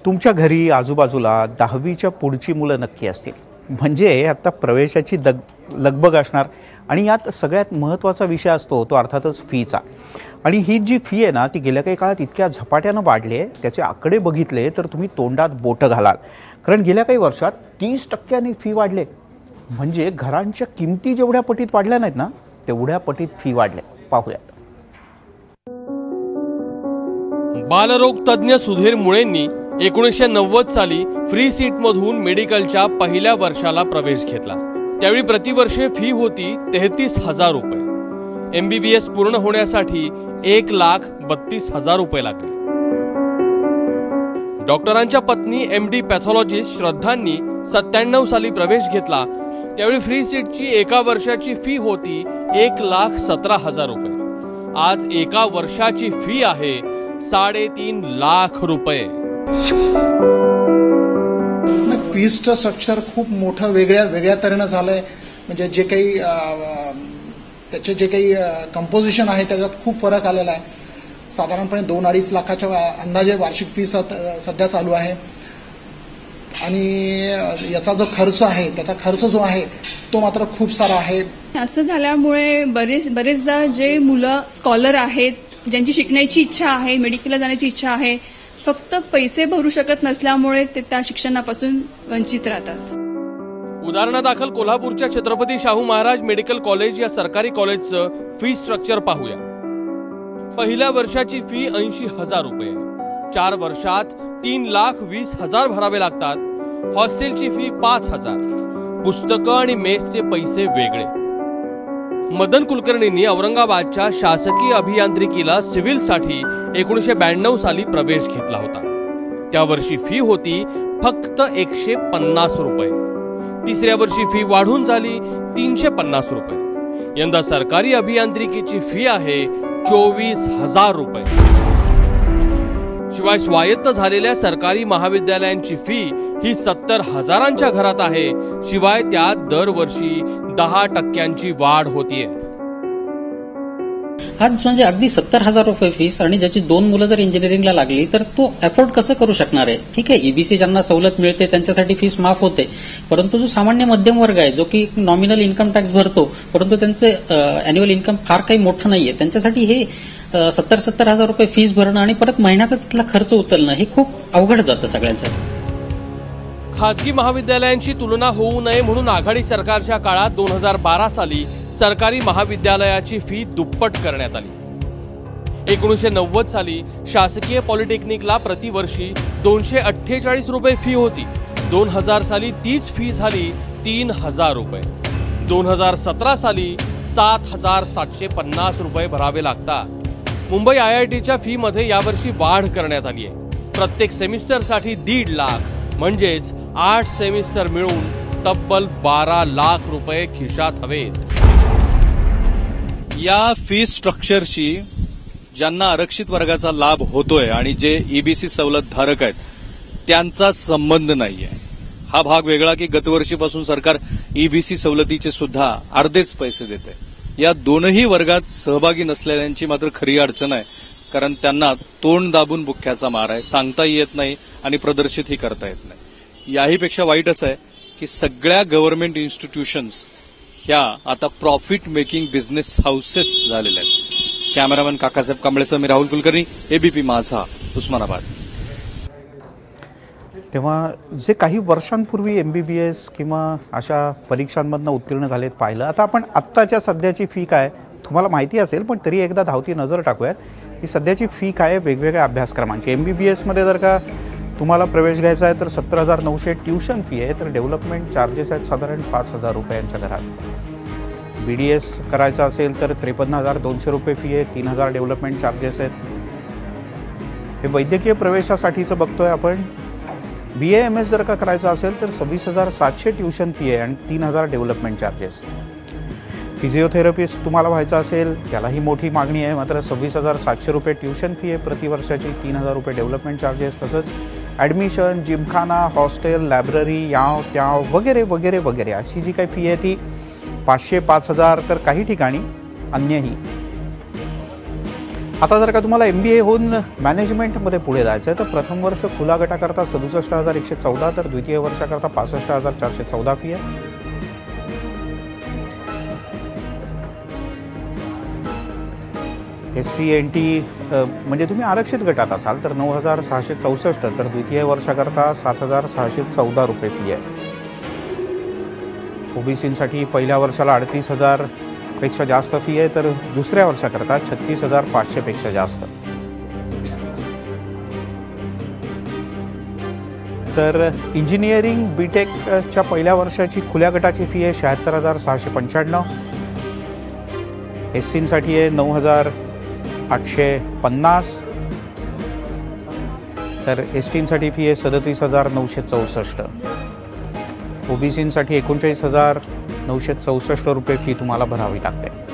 तुमच्या घरी आजूबाजूला 10वीच्या पुढची मुलं नक्की असतील, म्हणजे आता प्रवेशाची लगबग असणार आणि यात सगळ्यात महत्त्वाचा विषय असतो तो अर्थातच फीचा। आणि ही जी फी आहे ना ती गेल्या काही काळात इतक्या झपाट्यानं वाढली आहे, त्याचे आकडे बघितले तर तुम्ही तोंडात बोटं घालाल। कारण गेल्या काही वर्षात 30% फी वाढले, म्हणजे घरांच्या किमती जेवढ्या पटीत वाढल्या नाहीत ना तेवढ्या पटीत फी वाढल्या। पाहूयात। बालरोग तज्ञ सुधीर मुळेंनी 1990 साली फ्री सीट मधून मेडिकलच्या पहिल्या वर्षाला प्रवेश घेतला। त्यावेळी प्रतिवर्षे फी होती 33,000 रुपये। MBBS पूर्ण होण्यासाठी 1,32,000 रुपये लागले। डॉक्टरांच्या पत्नी MD पॅथॉलॉजिस्ट श्रद्धांनी 97 साली प्रवेश घेतला। त्यावेळी फ्री सीटची एका वर्षाची फी होती 1,17,000 रुपये। आज एका वर्षाची फी आहे 3.5 लाख रुपये। फीजचं स्ट्रक्चर खूप मोठं वेगळ्या तऱ्हेनं झालंय। म्हणजे जे काही त्याचे जे काही कंपोजिशन आहे त्याच्यात खूप फरक आलेला आहे। साधारणपणे 2-2.5 लाखाच्या अंदाजे वार्षिक फी सध्या चालू आहे आणि याचा जो खर्च आहे त्याचा खर्च जो आहे तो मात्र खूप सारा आहे। असं झाल्यामुळे बरेचदा जे मुलं स्कॉलर आहेत, ज्यांची शिकण्याची इच्छा आहे, मेडिकलला जाण्याची इच्छा आहे, फक्त पैसे भरू शकत नसल्यामुळे ते त्या शिक्षणापासून वंचित राहतात। उदाहरणादाखल कोल्हापूरच्या छत्रपती शाहू महाराज मेडिकल कॉलेज या सरकारी कॉलेजचं फी स्ट्रक्चर पाहूया। पहिल्या वर्षाची फी 80,000 रुपये। 4 वर्षात 3,20,000 भरावे लागतात। हॉस्टेलची फी 5,000। पुस्तकं आणि मेसचे पैसे वेगळे। मदन कुलकर्णींनी औरंगाबादच्या शासकीय अभियांत्रिकीला सिव्हिलसाठी 1992 साली प्रवेश घेतला होता। त्या वर्षी फी होती फक्त 150 रुपये। तिसऱ्या वर्षी फी वाढून झाली 350 रुपये। यंदा सरकारी अभियांत्रिकीची फी आहे 24,000 रुपये। शिवाय स्वायत्त झालेल्या सरकारी महाविद्यालयांची फी ही 70,000च्या घरात आहे। शिवाय त्यात दरवर्षी 10% वाढ होतीये। आज म्हणजे अगदी 70,000 रुपये फीस आणि ज्याची 2 मुलं जर इंजिनिअरिंगला लागली तर तो अफोर्ड कसं करू शकणार आहे? ठीक आहे, EBC ज्यांना सवलत मिळते त्यांच्यासाठी फीस माफ होते, परंतु जो सामान्य मध्यम वर्ग आहे जो की नॉमिनल इन्कम टॅक्स भरतो परंतु त्यांचे अॅन्युअल इन्कम फार काही मोठं नाहीये, त्यांच्यासाठी हे 70,000 रुपये फीस भरणं आणि परत महिन्याचा तिथला खर्च उचलणं हे खूप अवघड जातं सगळ्यांसाठी। खासगी महाविद्यालयांची तुलना होऊ नये म्हणून आघाडी सरकारच्या काळात 2012 साली सरकारी महाविद्यालयाची फी दुप्पट करण्यात आली। 1990 साली शासकीय पॉलिटेक्निकला प्रतिवर्षी 248 रुपये फी होती। 2000 साली तीच फी झाली 3,000 रुपये। 2017 साली 7,750 रुपये भरावे लागतात। मुंबई IITच्या फी मध्ये यावर्षी वाढ करण्यात आली आहे। प्रत्येक सेमिस्टरसाठी 1.5 लाख म्हणजेच 8 सेमिस्टर मिळून तब्बल 12 लाख रुपये खिशात हवेत। या फी स्ट्रक्चरशी ज्यांना आरक्षित वर्गाचा लाभ होतोय आणि जे EBC सवलत धारक आहेत त्यांचा संबंध नाहीये। हा भाग वेगळा की गतवर्षीपासून सरकार EBC सवलतीचे सुद्धा अर्धेच पैसे देते। या दोनही वर्गात सहभागी नसलेल्यांची मात्र खरी अडचण आहे, कारण त्यांना तोंड दाबून बुक्क्याचा मार आहे, सांगताही येत नाही आणि प्रदर्शितही करता येत नाही। याहीपेक्षा वाईट असं आहे की सगळ्या गव्हर्नमेंट इन्स्टिट्यूशन्स ह्या आता प्रॉफिट मेकिंग बिझनेस हाऊसेस झालेल्या आहेत। कॅमेरामॅन काकासाहेब कांबळेसह मी राहुल कुलकर्णी, ABP माझा, उस्मानाबाद। तेव्हा जे काही वर्षांपूर्वी MBBS किंवा अशा परीक्षांमधनं उत्तीर्ण झालेत पाहिलं, आता आपण आत्ताच्या सध्याची फी काय तुम्हाला माहिती असेल, पण तरी एकदा धावती नजर टाकूयात की सध्याची फी काय वेगवेगळ्या अभ्यासक्रमांची। MBBS मध्ये जर का तुम्हाला प्रवेश घ्यायचा आहे तर 17,900 ट्युशन फी आहे, तर डेव्हलपमेंट चार्जेस आहेत साधारण 5,000 रुपयांच्या घरात। BDS करायचा असेल तर 53,200 रुपये फी आहे, 3,000 डेव्हलपमेंट चार्जेस आहेत। हे वैद्यकीय प्रवेशासाठीचं बघतोय आपण। BA MS जर का करायचं असेल तर 26,700 ट्युशन फी आहे आणि 3,000 डेव्हलपमेंट चार्जेस। फिजिओथेरपिस्ट तुम्हाला व्हायचं असेल त्यालाही मोठी मागणी आहे, मात्र 26,700 रुपये ट्युशन फी आहे प्रतिवर्षाची, 3,000 रुपये डेव्हलपमेंट चार्जेस। तसंच ॲडमिशन, जिमखाना, हॉस्टेल, लायब्ररी, याव त्याव वगैरे वगैरे वगैरे अशी जी काही फी आहे ती 500, 5,000, तर काही ठिकाणी अन्यही। आता जर का तुम्हाला MBA होऊन मॅनेजमेंटमध्ये पुढे जायचं आहे तर प्रथम वर्ष खुला गटाकरता 67,114 तर द्वितीय वर्षाकरता 65,414 फी आहे. SC/NT म्हणजे तुम्ही आरक्षित गटात असाल तर 9,664 तर द्वितीय वर्षाकरता 7,614 रुपये फी आहे. ओबीसीसाठी पहिल्या वर्षाला 38,000 पेक्षा जास्त फी आहे तर दुसऱ्या वर्षाकरता 36,500 पेक्षा जास्त. तर इंजिनिअरिंग BTechच्या पहिल्या वर्षाची खुल्या गटाची फी आहे 76,695. SCसाठी आहे 9,850 तर STसाठी फी आहे 37,964. ओबीसीसाठी 39,964 रुपये फी तुम्हाला भरावी लागते.